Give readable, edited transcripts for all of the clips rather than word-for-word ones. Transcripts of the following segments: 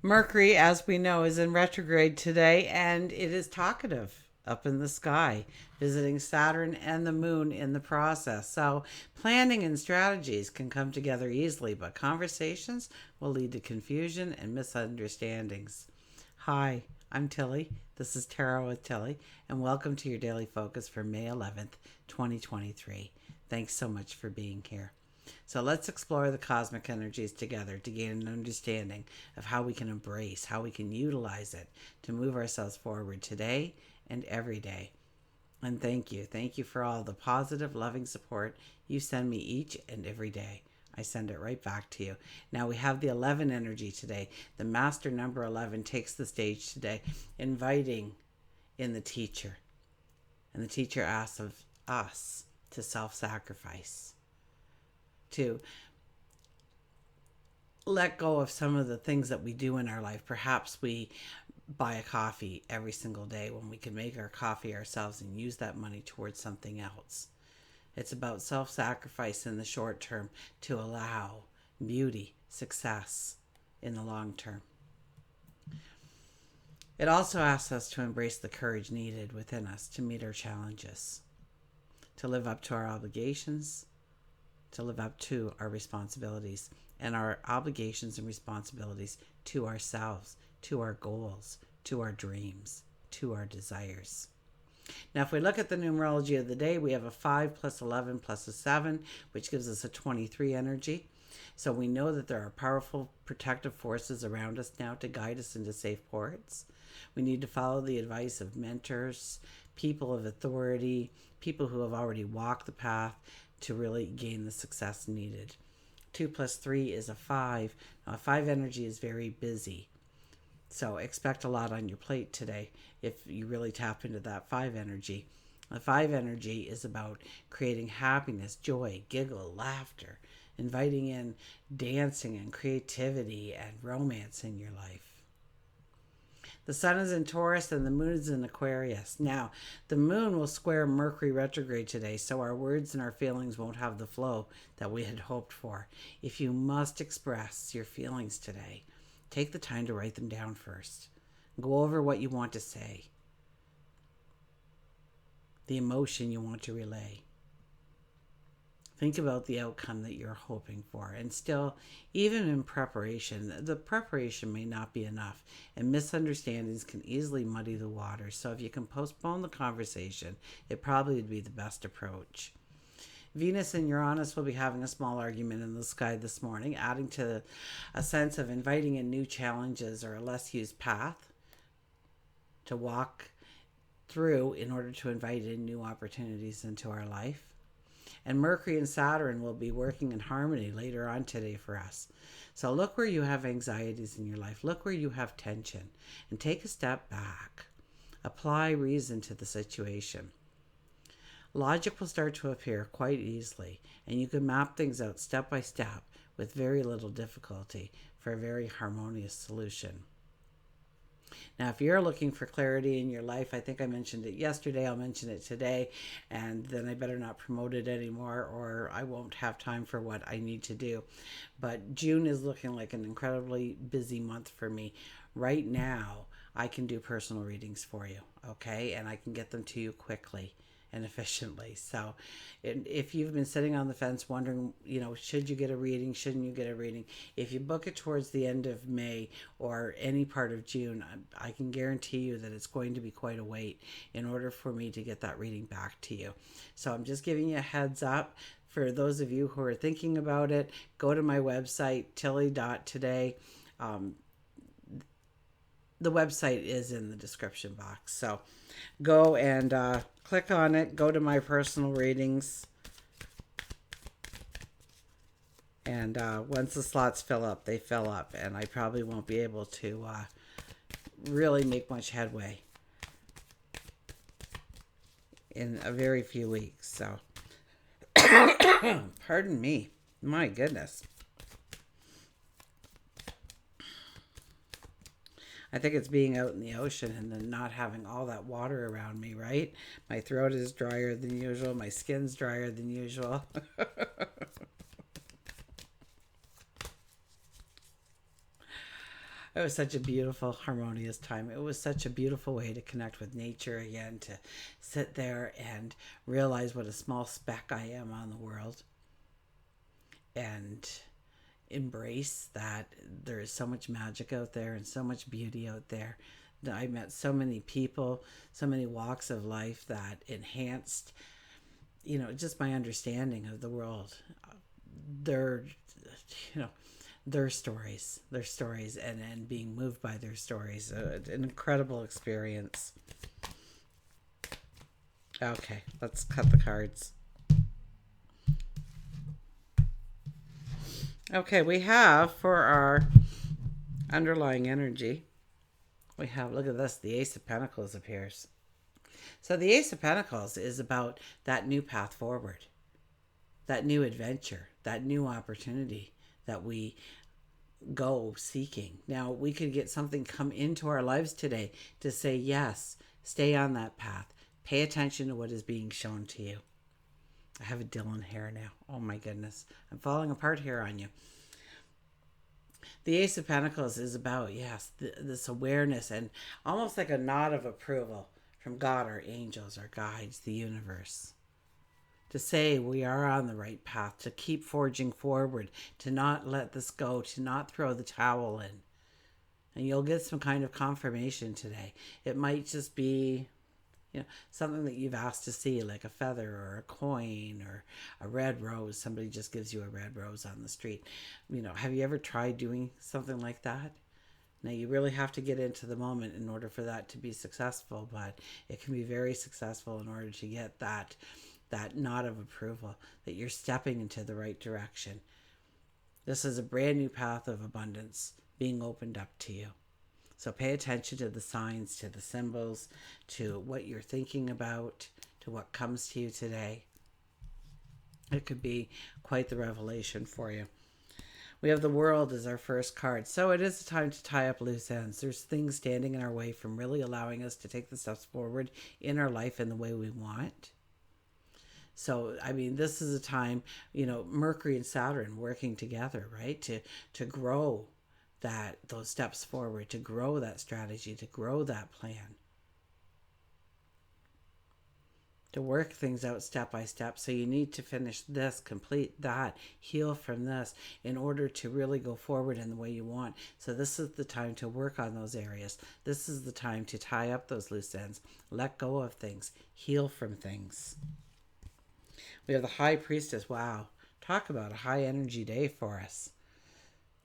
Mercury, as we know, is in retrograde today, and it is talkative up in the sky, visiting Saturn and the moon in the process. So, planning and strategies can come together easily, but conversations will lead to confusion and misunderstandings. Hi, I'm Tilly. This is Tarot with Tilly, and welcome to your daily focus for May 11th, 2023. Thanks so much for being here. So let's explore the cosmic energies together to gain an understanding of how we can embrace, how we can utilize it to move ourselves forward today and every day. And thank you. Thank you for all the positive, loving support you send me each and every day. I send it right back to you. Now we have the 11 energy today. The master number 11 takes the stage today, inviting in the teacher. And the teacher asks of us to self-sacrifice, to let go of some of the things that we do in our life. Perhaps we buy a coffee every single day when we can make our coffee ourselves and use that money towards something else. It's about self-sacrifice in the short term to allow beauty, success in the long term. It also asks us to embrace the courage needed within us to meet our challenges, to live up to our obligations, to live up to our responsibilities and our obligations and responsibilities to ourselves, to our goals, to our dreams, to our desires. Now, if we look at the numerology of the day, we have a 5 plus 11 plus a 7, which gives us a 23 energy. So we know that there are powerful protective forces around us now to guide us into safe ports. We need to follow the advice of mentors, people of authority, people who have already walked the path to really gain the success needed. 2 plus 3 is a 5. Now, a 5 energy is very busy. So expect a lot on your plate today if you really tap into that 5 energy. The 5 energy is about creating happiness, joy, giggle, laughter, inviting in dancing and creativity and romance in your life. The sun is in Taurus and the moon is in Aquarius. Now, the moon will square Mercury retrograde today, so our words and our feelings won't have the flow that we had hoped for. If you must express your feelings today, take the time to write them down first. Go over what you want to say, the emotion you want to relay. Think about the outcome that you're hoping for. And still, even in preparation, the preparation may not be enough. And misunderstandings can easily muddy the water. So if you can postpone the conversation, it probably would be the best approach. Venus and Uranus will be having a small argument in the sky this morning, adding to a sense of inviting in new challenges or a less used path to walk through in order to invite in new opportunities into our life. And Mercury and Saturn will be working in harmony later on today for us. So look where you have anxieties in your life. Look where you have tension. And take a step back. Apply reason to the situation. Logic will start to appear quite easily. And you can map things out step by step with very little difficulty for a very harmonious solution. Now, if you're looking for clarity in your life, I think I mentioned it yesterday, I'll mention it today, and then I better not promote it anymore or I won't have time for what I need to do. But June is looking like an incredibly busy month for me. Right now, I can do personal readings for you, okay? And I can get them to you quickly and efficiently. So if you've been sitting on the fence wondering, should you get a reading, shouldn't you get a reading, if you book it towards the end of May or any part of June, I can guarantee you that it's going to be quite a wait in order for me to get that reading back to you. So I'm just giving you a heads up. For those of you who are thinking about it, go to my website, tilly.today. The website is in the description box. So go and click on it. Go to my personal readings. And once the slots fill up, they fill up. And I probably won't be able to really make much headway in a very few weeks. So, pardon me. My goodness. I think it's being out in the ocean and then not having all that water around me, right? My throat is drier than usual. My skin's drier than usual. It was such a beautiful, harmonious time. It was such a beautiful way to connect with nature again, to sit there and realize what a small speck I am on the world, and embrace that there is so much magic out there and so much beauty out there. I met so many people, so many walks of life that enhanced, just my understanding of the world. Their, you know, their stories, and being moved by their stories. An incredible experience. Okay, let's cut the cards. Okay, we have for our underlying energy, we have, look at this, the Ace of Pentacles appears. So the Ace of Pentacles is about that new path forward, that new adventure, that new opportunity that we go seeking. Now, we could get something come into our lives today to say, yes, stay on that path. Pay attention to what is being shown to you. I have a Dylan hair now. Oh my goodness. I'm falling apart here on you. The Ace of Pentacles is about, yes, this awareness and almost like a nod of approval from God, our angels, our guides, the universe, to say we are on the right path, to keep forging forward, to not let this go, to not throw the towel in. And you'll get some kind of confirmation today. It might just be, something that you've asked to see, like a feather or a coin or a red rose. Somebody just gives you a red rose on the street. Have you ever tried doing something like that? Now, you really have to get into the moment in order for that to be successful, but it can be very successful in order to get that nod of approval that you're stepping into the right direction. This is a brand new path of abundance being opened up to you. So pay attention to the signs, to the symbols, to what you're thinking about, to what comes to you today. It could be quite the revelation for you. We have the World as our first card. So it is a time to tie up loose ends. There's things standing in our way from really allowing us to take the steps forward in our life in the way we want. So, this is a time, Mercury and Saturn working together, right? To grow those steps forward, to grow that strategy, to grow that plan, to work things out step by step. So you need to finish this, complete that, heal from this in order to really go forward in the way you want. So this is the time to work on those areas. This is the time to tie up those loose ends, let go of things, heal from things. We have the High Priestess. Wow. Talk about a high energy day for us.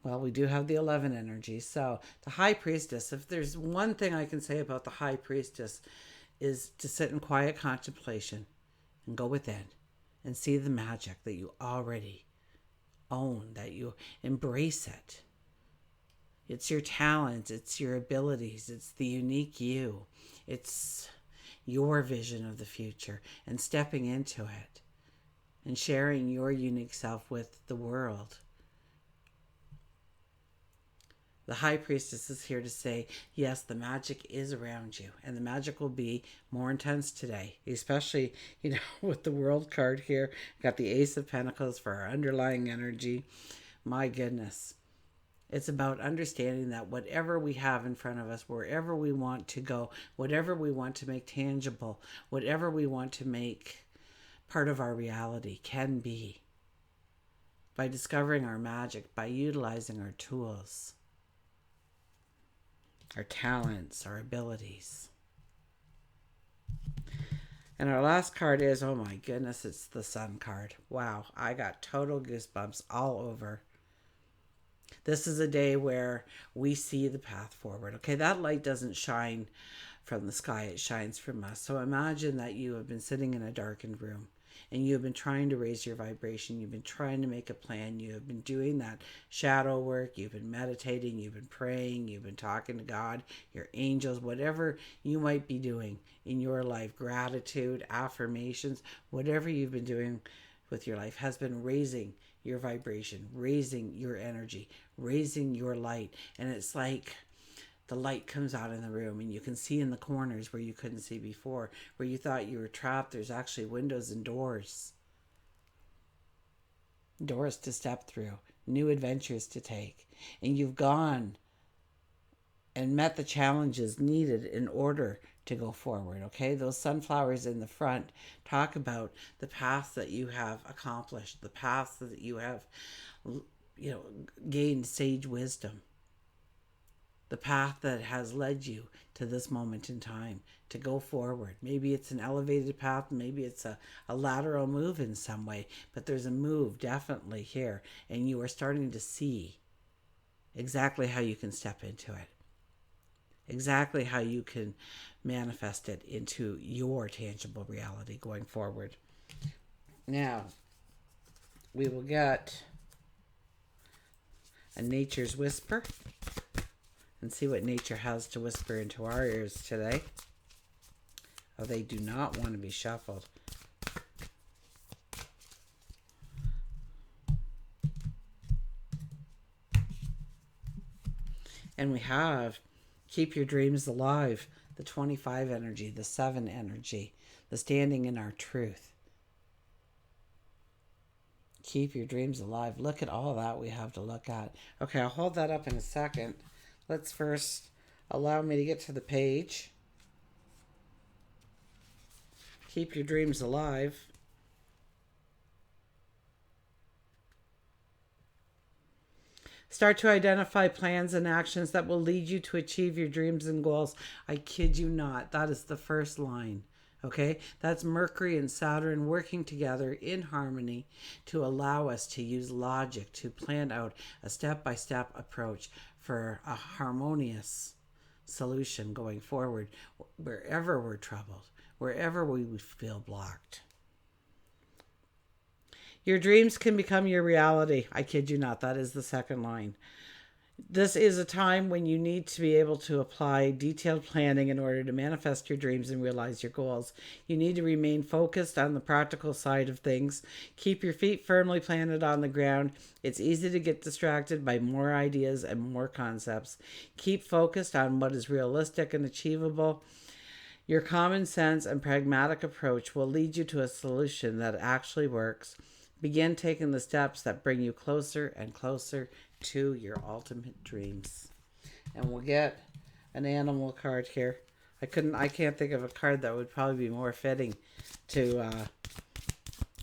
Well, we do have the 11 energy. So the High Priestess, if there's one thing I can say about the High Priestess, is to sit in quiet contemplation and go within and see the magic that you already own, that you embrace it. It's your talents, it's your abilities, it's the unique you. It's your vision of the future and stepping into it and sharing your unique self with the world. The High Priestess is here to say, yes, the magic is around you, and the magic will be more intense today, especially, with the World card here. Got the Ace of Pentacles for our underlying energy. My goodness. It's about understanding that whatever we have in front of us, wherever we want to go, whatever we want to make tangible, whatever we want to make part of our reality can be, by discovering our magic, by utilizing our tools, our talents, our abilities. And our last card is, oh my goodness, it's the Sun card. Wow, I got total goosebumps all over. This is a day where we see the path forward. Okay, that light doesn't shine from the sky, it shines from us. So imagine that you have been sitting in a darkened room and you have been trying to raise your vibration. You've been trying to make a plan. You have been doing that shadow work. You've been meditating. You've been praying. You've been talking to God, your angels, whatever you might be doing in your life, gratitude, affirmations, whatever you've been doing with your life has been raising your vibration, raising your energy, raising your light. And it's like the light comes out in the room and you can see in the corners where you couldn't see before, where you thought you were trapped. There's actually windows and doors to step through, new adventures to take. And you've gone and met the challenges needed in order to go forward. Okay, those sunflowers in the front talk about the path that you have accomplished, the path that you have, gained sage wisdom, the path that has led you to this moment in time to go forward. Maybe it's an elevated path, maybe it's a lateral move in some way, but there's a move definitely here, and you are starting to see exactly how you can step into it, exactly how you can manifest it into your tangible reality going forward. Now, we will get a nature's whisper and see what nature has to whisper into our ears today. Oh, they do not want to be shuffled. And we have keep your dreams alive, the 25 energy, the 7 energy, the standing in our truth. Keep your dreams alive. Look at all that we have to look at. Okay, I'll hold that up in a second. Let's first allow me to get to the page. Keep your dreams alive. Start to identify plans and actions that will lead you to achieve your dreams and goals. I kid you not. That is the first line. Okay? That's Mercury and Saturn working together in harmony to allow us to use logic to plan out a step-by-step approach for a harmonious solution going forward wherever we're troubled, wherever we feel blocked. Your dreams can become your reality. I kid you not. That is the second line. This is a time when you need to be able to apply detailed planning in order to manifest your dreams and realize your goals. You need to remain focused on the practical side of things. Keep your feet firmly planted on the ground. It's easy to get distracted by more ideas and more concepts. Keep focused on what is realistic and achievable. Your common sense and pragmatic approach will lead you to a solution that actually works. Begin taking the steps that bring you closer and closer to your ultimate dreams. And we'll get an animal card here. I can't think of a card that would probably be more fitting to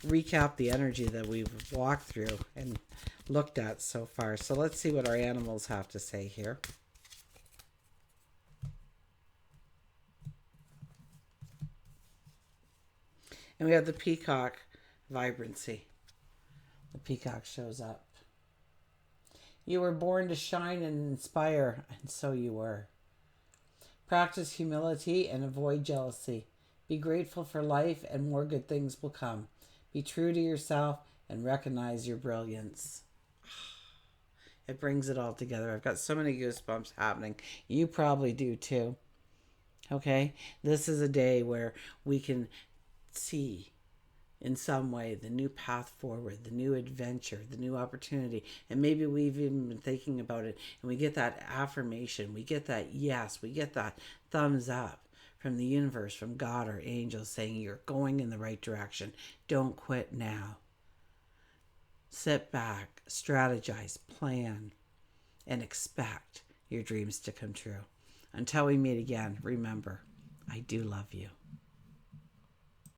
recap the energy that we've walked through and looked at so far. So let's see what our animals have to say here. And we have the peacock vibrancy. The peacock shows up. You were born to shine and inspire, and so you were. Practice humility and avoid jealousy. Be grateful for life and more good things will come. Be true to yourself and recognize your brilliance. It brings it all together. I've got so many goosebumps happening. You probably do too. Okay? This is a day where we can see in some way the new path forward, the new adventure, the new opportunity. And maybe we've even been thinking about it and we get that affirmation, we get that yes, we get that thumbs up from the universe, from God or angels saying you're going in the right direction. Don't quit now. Sit back, strategize, plan, and expect your dreams to come true. Until we meet again, remember, I do love you.